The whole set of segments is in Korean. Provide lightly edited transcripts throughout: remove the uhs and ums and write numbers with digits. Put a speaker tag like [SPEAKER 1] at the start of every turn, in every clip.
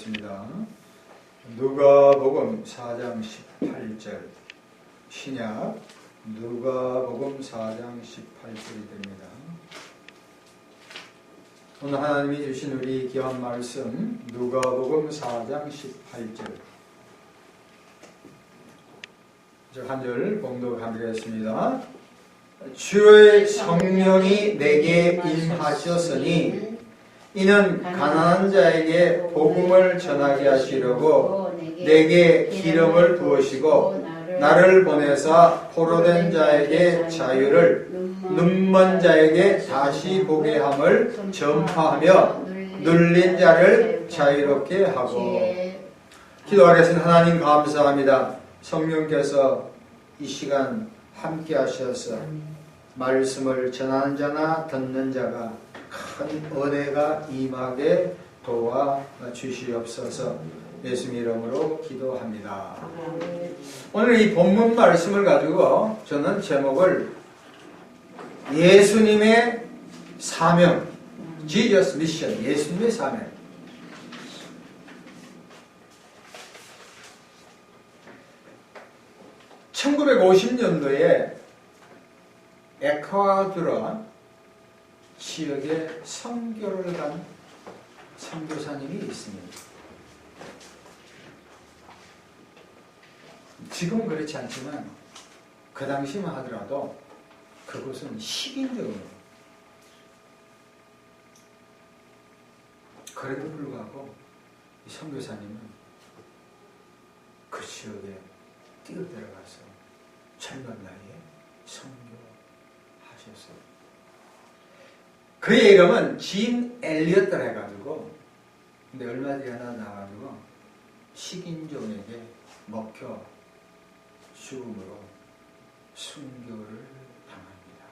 [SPEAKER 1] 하겠습니다. 누가복음 4장 18절 신약 누가복음 4장 18절이 됩니다. 오늘 하나님이 주신 우리 귀한 말씀 누가복음 4장 18절 한 절 봉독하겠습니다. 주의 성령이 내게 임하셨으니 이는 가난한 자에게 복음을 전하게 하시려고 내게 기름을 부으시고 나를 보내사 포로된 자에게 자유를 눈먼 자에게 다시 보게 함을 전파하며 눌린 자를 자유롭게 하고. 기도하겠습니다. 하나님 감사합니다. 성령께서 이 시간 함께 하셔서 말씀을 전하는 자나 듣는 자가 큰 은혜가 임하게 도와 주시옵소서. 예수님 이름으로 기도합니다. 오늘 이 본문 말씀을 가지고 저는 제목을 예수님의 사명, Jesus Mission, 예수님의 사명. (1950년도에) 에콰도르 지역에 선교를 간 선교사님이 있습니다. 지금은 그렇지 않지만 그 당시만 하더라도 그곳은 식인적으로, 그래도 불구하고 이 선교사님은 그 지역에 뛰어들어가서 젊은 나이에 선교하셨어요. 그의 이름은 짐 엘리엇이라 해가지고, 근데 얼마 뒤에 하나 나와가지고 식인종에게 먹혀 죽음으로 순교를 당합니다.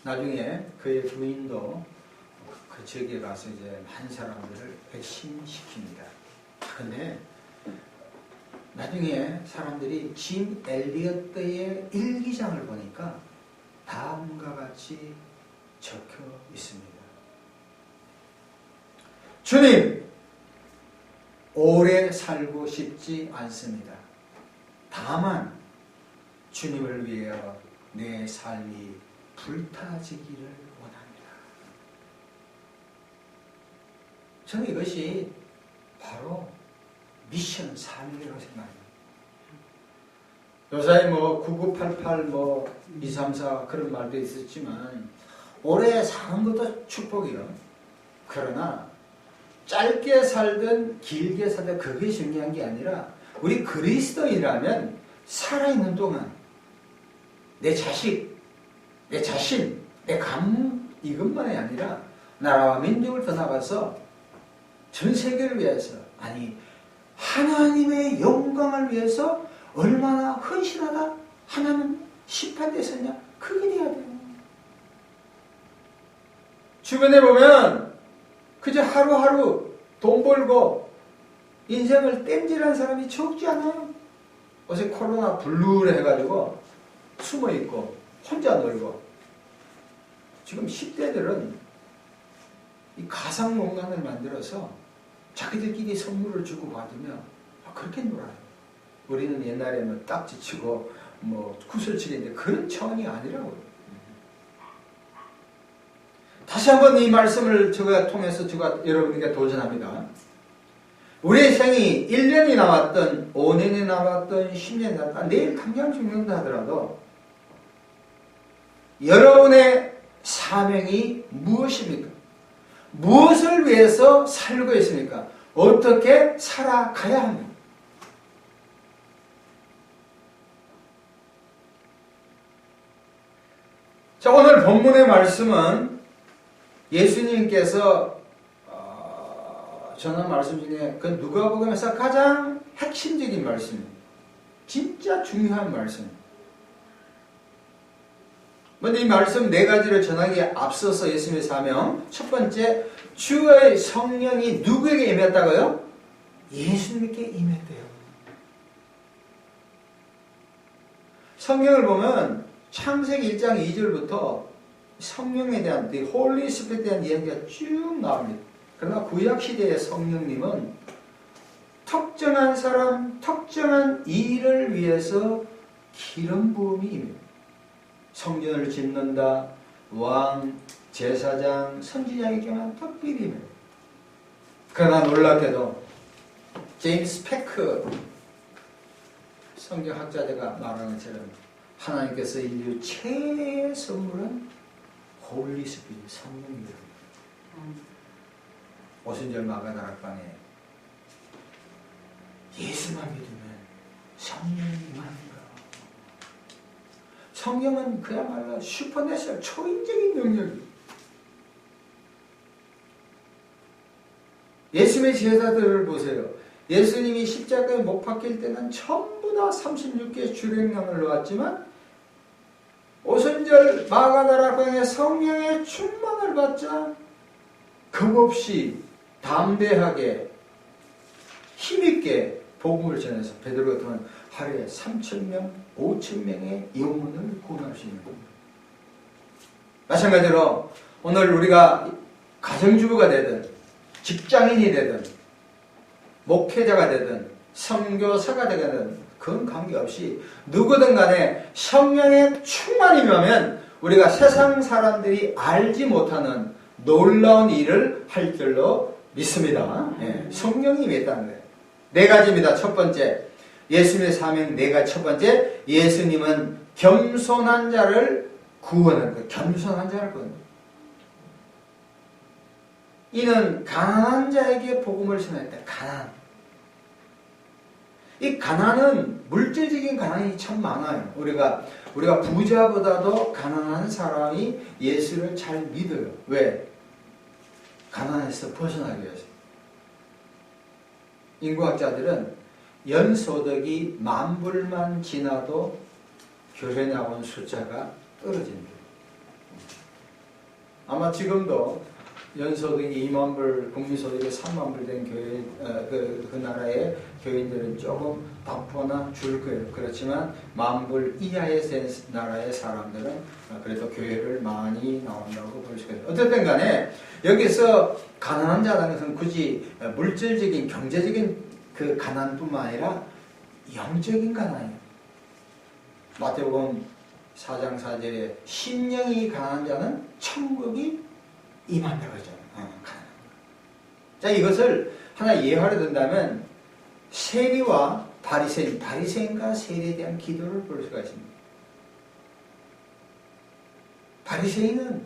[SPEAKER 1] 나중에 그의 부인도 그 지역에 가서 이제 많은 사람들을 배신시킵니다. 근데 나중에 사람들이 짐 엘리엇의 일기장을 보니까 다음과 같이 적혀 있습니다. 주님, 오래 살고 싶지 않습니다. 다만 주님을 위하여 내 삶이 불타지기를 원합니다. 저는 이것이 바로 미션 사명이라고 생각합니다. 요사이 9988 234 그런 말도 있었지만 오래 사는 것도 축복이요. 그러나 짧게 살든 길게 살든 그게 중요한 게 아니라 우리 그리스도인이라면 살아있는 동안 내 자식, 내 자신, 내 가문 이것만이 아니라 나라와 민족을 떠나가서 전 세계를 위해서, 아니 하나님의 영광을 위해서 얼마나 헌신하다 하나님 심판대에 섰냐, 그게 돼야 돼요. 주변에 보면 그저 하루하루 돈 벌고 인생을 땜질하는 사람이 적지 않아요. 요새 코로나 블루를 해가지고 숨어있고 혼자 놀고, 지금 10대들은 이 가상 공간을 만들어서 자기들끼리 선물을 주고 받으며 그렇게 놀아요. 우리는 옛날에 딱지 치고 구슬 치는데 그런 차원이 아니라고요. 다시 한번 이 말씀을 제가 통해서 제가 여러분에게 도전합니다. 우리의 생이 1년이 남았던 5년이 남았던 10년이 남았던 내일 당장 죽는다 하더라도 여러분의 사명이 무엇입니까? 무엇을 위해서 살고 있습니까? 어떻게 살아가야 합니까? 자, 오늘 본문의 말씀은 예수님께서 전한 말씀 중에 그 누가복음에서 가장 핵심적인 말씀입니다. 진짜 중요한 말씀입니다. 먼저 이 말씀 네 가지를 전하기에 앞서서 예수님의 사명, 첫 번째, 주의 성령이 누구에게 임했다고요? 예수님께 임했대요. 성경을 보면 창세기 1장 2절부터 성령에 대한, the Holy Spirit에 대한 이야기가 쭉 나옵니다. 그러나 구약시대의 성령님은 특정한 사람, 특정한 일을 위해서 기름 부음이 임해요. 성전을 짓는다, 왕, 제사장, 선지자에게만 특별히 임해요. 그러나 놀랍게도 제임스 패크 성경학자들가 말하는 것처럼 하나님께서 인류 최애 선물은 홀리 스피릿, 성령입니다. 오순절 마가다락방에 예수만 믿으면 성령이 임합니다. 성령은 그야말로 슈퍼내셔널 초인적인 능력이에요. 예수님의 제자들을 보세요. 예수님이 십자가에 못 박힐 때는 전부 다 36개의 주랭랑을 놓았지만 오순절 마가다락방에 성령의 충만을 받자 겁없이 담대하게 힘있게 복음을 전해서 베드로 같으면 하루에 3,000명, 5,000명의 영혼을 구원할 수 있는 겁니다. 마찬가지로 오늘 우리가 가정주부가 되든 직장인이 되든 목회자가 되든 선교사가 되든 그건 관계없이 누구든 간에 성령의 충만이면 우리가 세상 사람들이 알지 못하는 놀라운 일을 할 줄로 믿습니다. 성령이 임했다는 거예요. 네 가지입니다. 첫 번째, 예수님의 사명 네 가지. 첫 번째, 예수님은 겸손한 자를 구원하는 거예요. 겸손한 자를 구원합니다. 이는 가난한 자에게 복음을 전했다. 가난. 이 가난은 물질적인 가난이 참 많아요. 우리가 부자보다도 가난한 사람이 예수를 잘 믿어요. 왜? 가난에서 벗어나기 위해서. 인구학자들은 연소득이 10,000불만 지나도 교회 나온 숫자가 떨어진다. 아마 지금도 연소득이 20,000불, 국민소득이 30,000불 된 교회, 그 나라의 교인들은 조금 덕보나 줄 거예요. 그렇지만 10,000불 이하의 나라의 사람들은 그래도 교회를 많이 나온다고 볼 수가 있어요. 어쨌든 간에 여기서 가난한 자라는 것은 굳이 물질적인, 경제적인 그 가난뿐만 아니라 영적인 가난이에요. 마태복음 4장 4절에 심령이 가난한 자는 천국이 임한다고 하잖아요. 자, 이것을 하나 이해하려 든다면 세리와 바리새인, 바리새인과 세리에 대한 기도를 볼 수가 있습니다. 바리새인은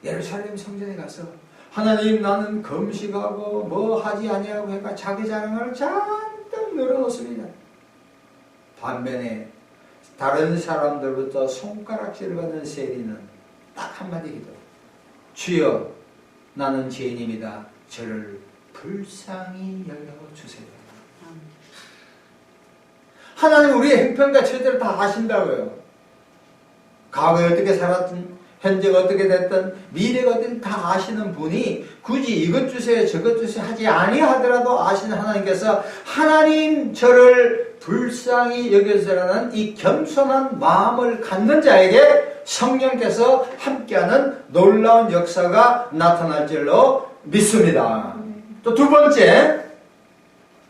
[SPEAKER 1] 예루살렘 성전에 가서 하나님 나는 금식하고 뭐 하지 아니하고 해가 자기 자랑을 잔뜩 늘어놓습니다. 반면에 다른 사람들부터 손가락질을 받는 세리는 딱 한마디 기도. 주여 나는 죄인입니다. 저를 불쌍히 여겨주세요. 하나님 우리의 행편과 처지를 다 아신다고요. 과거에 어떻게 살았든 현재가 어떻게 됐든 미래가 어떻든 다 아시는 분이 굳이 이것 주세요 저것 주세요 하지 아니하더라도 아시는 하나님께서 하나님 저를 불쌍히 여겨주세요라는 이 겸손한 마음을 갖는 자에게 성령께서 함께하는 놀라운 역사가 나타날 줄로 믿습니다. 또 두 번째,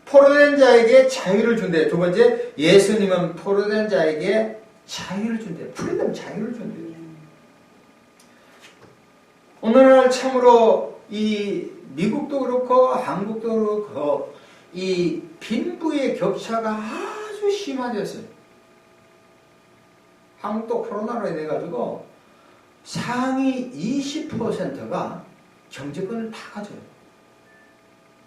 [SPEAKER 1] 포로된 자에게 자유를 준대. 두 번째, 예수님은 포로된 자에게 자유를 준대. 프리덤, 자유를 준대. 오늘날 참으로 이 미국도 그렇고 한국도 그렇고 이 빈부의 격차가 아주 심해졌어요. 한국도 코로나로 인해 가지고 상위 20%가 경제권을 다 가져요.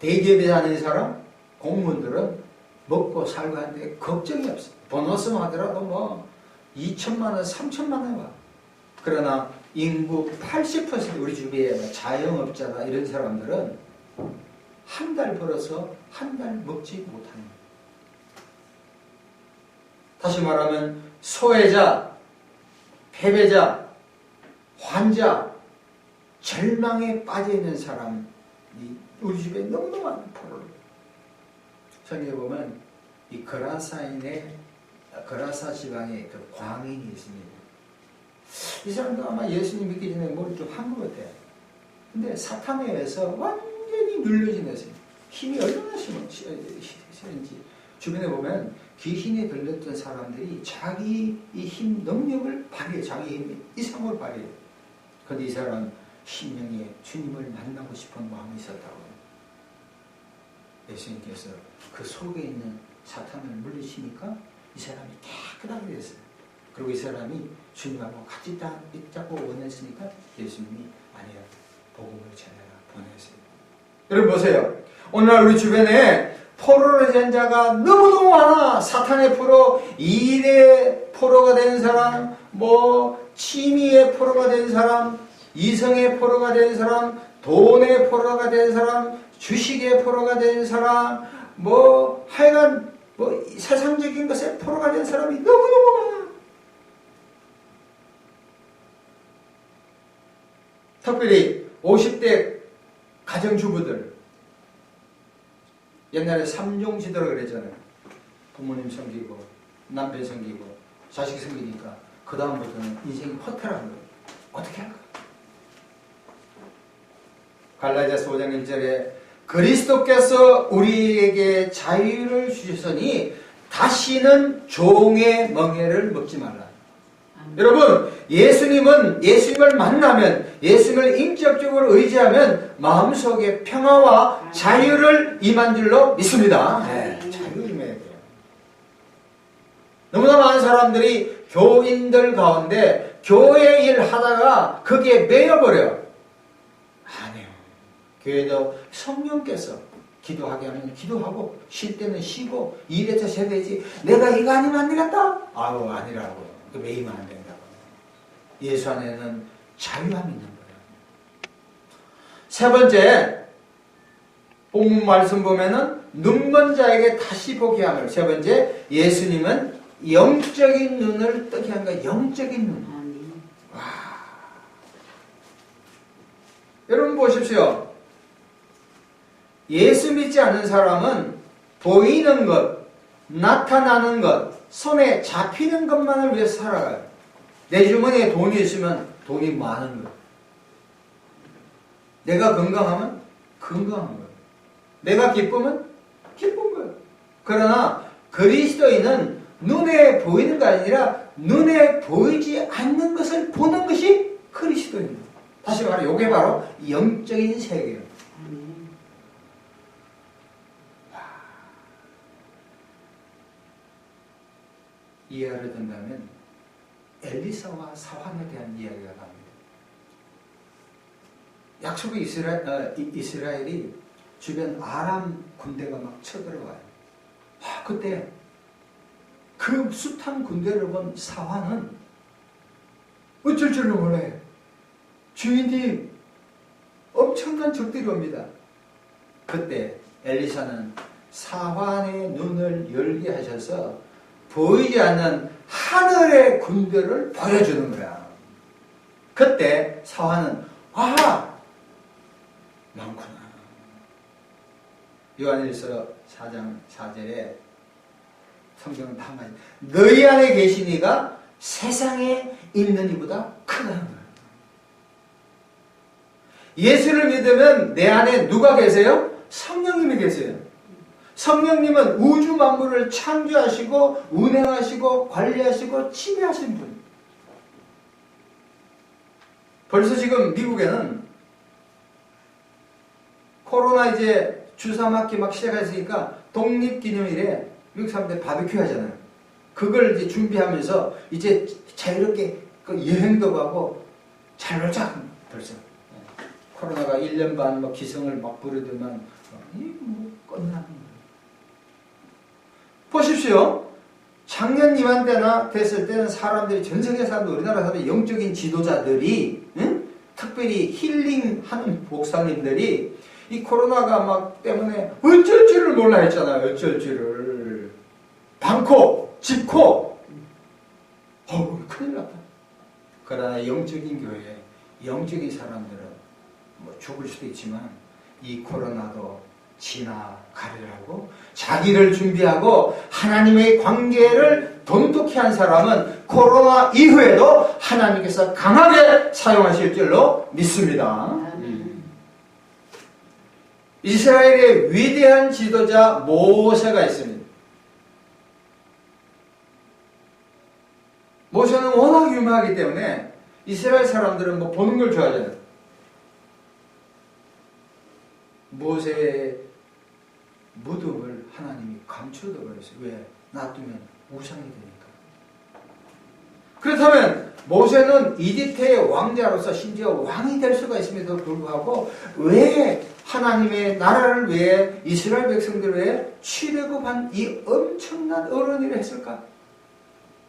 [SPEAKER 1] 대기업에 다니는 사람, 공무원들은 먹고 살고 하는데 걱정이 없어요. 보너스만 하더라도 뭐 2천만 원, 3천만 원 와. 그러나 인구 80% 우리 주변에 자영업자나 이런 사람들은 한 달 벌어서 한 달 먹지 못하는 거예요. 다시 말하면 소외자, 패배자, 환자, 절망에 빠져있는 사람이 우리 집에 너무너무 많은 포로를. 성경에 보면 이 그라사 지방에 그 광인이 있습니다. 이 사람도 아마 예수님 믿기 전에 뭘 좀 한 것 같아. 근데 사탄에 의해서 완전히 눌려진 것이 힘이 얼마나 심한지 주변에 보면 귀신에 들렸던 사람들이 자기 이 힘 능력을 발휘해, 자기 힘 이상을 발휘해. 그런데 이 사람 심령에 주님을 만나고 싶은 마음이 있었다고. 예수님께서 그 속에 있는 사탄을 물리치니까 이 사람이 깨끗하게 됐어요. 그리고 이 사람이 주님하고 같이 있자고 원했으니까 예수님이 아니야, 복음을 전해라 보냈어요. 여러분 보세요. 오늘날 우리 주변에 포로로 된 자가 너무너무 많아. 사탄의 포로, 일의 포로가 된 사람, 취미의 포로가 된 사람, 이성의 포로가 된 사람, 돈의 포로가 된 사람, 주식의 포로가 된 사람, 하여간 세상적인 것에 포로가 된 사람이 너무너무 많아. 특별히 50대 가정주부들, 옛날에 3종 시대라고 그랬잖아요. 부모님 섬기고 남편 섬기고 자식 섬기니까 그 다음부터는 인생이 허탈한 거예요. 어떻게 할까? 갈라디아서 5장 1절에 그리스도께서 우리에게 자유를 주셨으니 다시는 종의 멍에를 먹지 말라. 여러분, 예수님을 만나면, 예수님을 인격적으로 의지하면 마음속에 평화와 자유를 임한 줄로 믿습니다. 네, 자유를 임해야 돼요. 너무나 많은 사람들이 교인들 가운데 교회 일 하다가 거기에 매여버려요. 아니에요. 교회도 성령께서 기도하게 하면 기도하고, 쉴 때는 쉬고, 일에서 세대지 내가 이거 아니면 안 되겠다? 아니라고. 매이면 안 된다고. 예수 안에는 자유함이 있는 거예요. 세 번째, 본문 말씀 보면은 눈먼 자에게 다시 보게 함을. 세 번째, 예수님은 영적인 눈을 뜨게 한 거예요. 영적인 눈. 와. 여러분 보십시오. 예수 믿지 않는 사람은 보이는 것, 나타나는 것, 손에 잡히는 것만을 위해서 살아가요. 내 주머니에 돈이 있으면 돈이 많은 거예요. 내가 건강하면 건강한 거예요. 내가 기쁘면 기쁜 거예요. 그러나 그리스도인은 눈에 보이는 게 아니라 눈에 보이지 않는 것을 보는 것이 그리스도입니다. 다시 말해, 이게 바로 영적인 세계예요. 이해를 든다면 엘리사와 사환에 대한 이야기가 나옵니다. 약속의 이스라엘이 주변 아람 군대가 막 쳐들어와요. 그때 그 숱한 군대를 본 사환은 어쩔 줄을 몰라요. 주인님, 엄청난 적들이 옵니다. 그때 엘리사는 사환의 눈을 열게 하셔서 보이지 않는 하늘의 군대를 보여주는 거야. 그때 사환은 많구나. 요한일서 4장 4절에 성경은 다 말해. 너희 안에 계신 이가 세상에 있는 이보다 크다는 거야. 예수를 믿으면 내 안에 누가 계세요? 성령님이 계세요. 성령님은 우주 만물을 창조하시고 운행하시고 관리하시고 지배하신 분. 벌써 지금 미국에는 코로나 이제 주사 맞기 막 시작했으니까 독립기념일에 미국 사람들 바비큐 하잖아요. 그걸 이제 준비하면서 이제 자유롭게 여행도 가고 잘 놀자. 벌써 코로나가 1년 반 막 기승을 막 부르더만 끝나는 거예요. 보십시오. 작년 이맘때나 됐을 때는 사람들이, 전 세계 사람들, 우리나라 사람들, 영적인 지도자들이, 특별히 힐링하는 목사님들이 이 코로나가 막 때문에 어쩔 줄을 몰라 했잖아요. 어쩔 줄을. 방코, 집코. 큰일 났다. 그러나 영적인 교회, 영적인 사람들은 죽을 수도 있지만 이 코로나도 지나가리라고. 자기를 준비하고 하나님의 관계를 돈독히 한 사람은 코로나 이후에도 하나님께서 강하게 사용하실 줄로 믿습니다. 이스라엘의 위대한 지도자 모세가 있습니다. 모세는 워낙 유명하기 때문에 이스라엘 사람들은 뭐 보는 걸 좋아하잖아요. 모세의 무덤을 하나님이 감춰둬 버렸어요. 왜? 놔두면 우상이 되니까. 그렇다면 모세는 이집트의 왕자로서 심지어 왕이 될 수가 있음에도 불구하고 왜 하나님의 나라를 위해 이스라엘 백성들을 위해 출애굽한 이 엄청난 어려운 일을 했을까?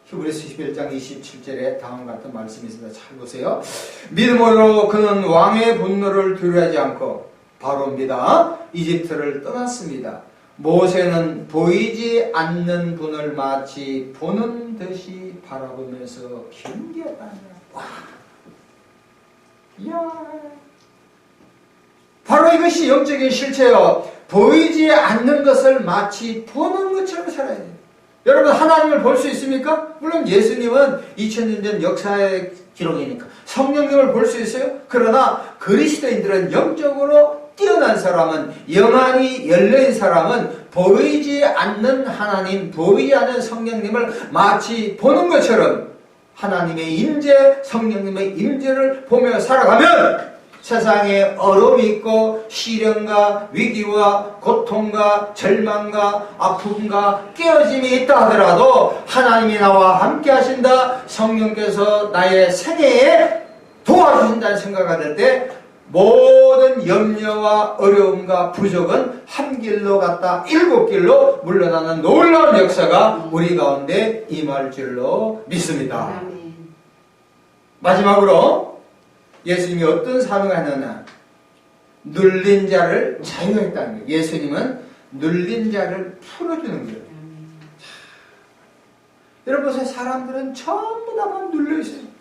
[SPEAKER 1] 히브리서 11장 27절에 다음과 같은 말씀이 있습니다. 잘 보세요. 믿음으로 그는 왕의 분노를 두려워하지 않고 바로입니다. 이집트를 떠났습니다. 모세는 보이지 않는 분을 마치 보는 듯이 바라보면서 경계했다는 와, 이야, 바로 이것이 영적인 실체요. 보이지 않는 것을 마치 보는 것처럼 살아야 돼요. 여러분, 하나님을 볼 수 있습니까? 물론 예수님은 2000년 전 역사의 기록이니까 성령님을 볼 수 있어요. 그러나 그리스도인들은 영적으로 뛰어난 사람은, 영안이 열린 사람은 보이지 않는 하나님, 보이지 않는 성령님을 마치 보는 것처럼 하나님의 임재, 성령님의 임재를 보며 살아가면 세상에 어려움이 있고 시련과 위기와 고통과 절망과 아픔과 깨어짐이 있다 하더라도 하나님이 나와 함께 하신다, 성령께서 나의 생애에 도와주신다는 생각이 들 때 모든 염려와 어려움과 부족은 한 길로 갔다 7길로 물러나는 놀라운 역사가 우리 가운데 임할 줄로 믿습니다. 마지막으로 예수님이 어떤 사명을 하느냐? 눌린 자를 자유했다는 거예요. 예수님은 눌린 자를 풀어주는 거예요. 여러분 보세요. 사람들은 전부 다만 눌려있어요.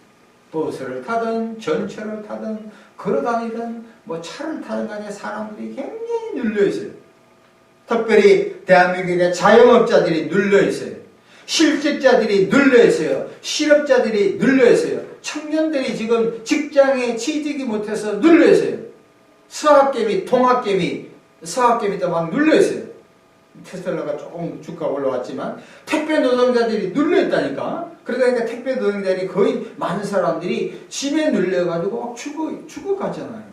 [SPEAKER 1] 버스를 타든 전철을 타든 걸어다니든 뭐 차를 타든 간에 사람들이 굉장히 눌려있어요. 특별히 대한민국의 자영업자들이 눌려있어요. 실직자들이 눌려있어요. 실업자들이 눌려있어요. 청년들이 지금 직장에 취직이 못해서 눌려있어요. 서학개미, 통학개미, 서학개미도 막 눌려있어요. 테슬라가 조금 주가가 올라왔지만 택배 노동자들이 눌려있다니까. 그러니까 택배 노동자들이 거의 많은 사람들이 집에 눌려가지고 막 죽어가잖아요.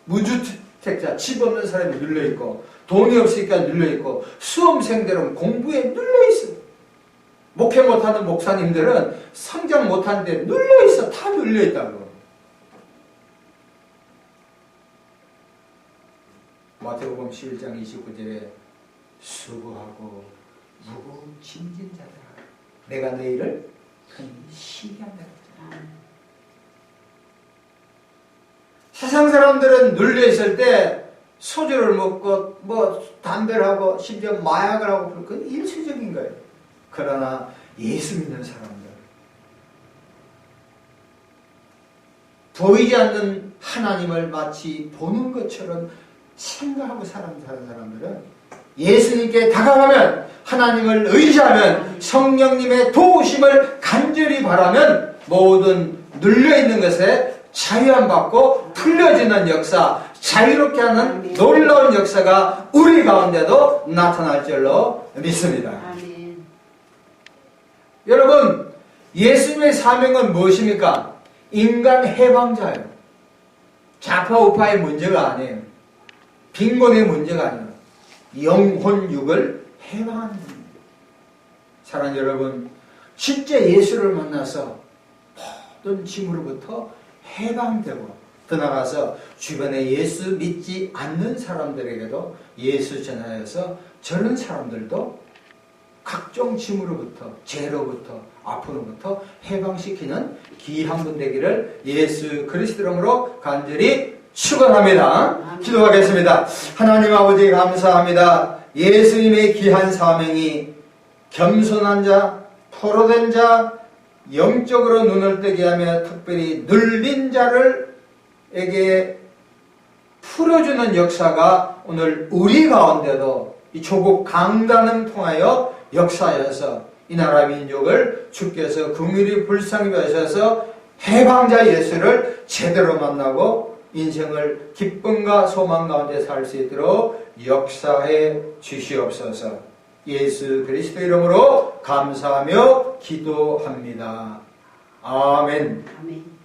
[SPEAKER 1] 무주택자, 집 없는 사람이 눌려있고 돈이 없으니까 눌려있고 수험생들은 공부에 눌려있어요. 목회 못하는 목사님들은 성장 못하는데 눌려있어. 다 눌려있다고. 마태복음 11장 29절에 수고하고 무거운 짐진 자들아 내가 너희를 편히 쉬게 한다. 세상 사람들은 눌려있을 때 소주를 먹고 뭐 담배를 하고 심지어 마약을 하고 그건 일시적인 거예요. 그러나 예수 믿는 사람들, 보이지 않는 하나님을 마치 보는 것처럼 생각하고 사는 사람들은 예수님께 다가가면, 하나님을 의지하면, 성령님의 도우심을 간절히 바라면 모든 눌려있는 것에 자유함 받고 풀려지는 역사, 자유롭게 하는 놀라운 역사가 우리 가운데도 나타날 줄로 믿습니다. 아멘. 여러분, 예수님의 사명은 무엇입니까? 인간 해방자예요. 좌파 우파의 문제가 아니에요. 빈곤의 문제가 아니에요. 영혼육을 해방하는 겁니다. 사랑하는 여러분, 진짜 예수를 만나서 모든 짐으로부터 해방되고 더 나아가서 주변에 예수 믿지 않는 사람들에게도 예수 전하여서 저런 사람들도 각종 짐으로부터, 죄로부터, 아픔으로부터 해방시키는 귀한 분 되기를 예수 그리스도 이름으로 간절히 축원합니다. 기도하겠습니다. 하나님 아버지 감사합니다. 예수님의 귀한 사명이 겸손한 자, 포로된 자, 영적으로 눈을 뜨게 하며 특별히 눌린 자를 에게 풀어주는 역사가 오늘 우리 가운데도 이 조국 강단을 통하여 역사여서 이 나라 민족을 주께서 긍휼히 불쌍히 여셔서 해방자 예수를 제대로 만나고 인생을 기쁨과 소망 가운데 살 수 있도록 역사해 주시옵소서. 예수 그리스도 이름으로 감사하며 기도합니다. 아멘.
[SPEAKER 2] 아멘.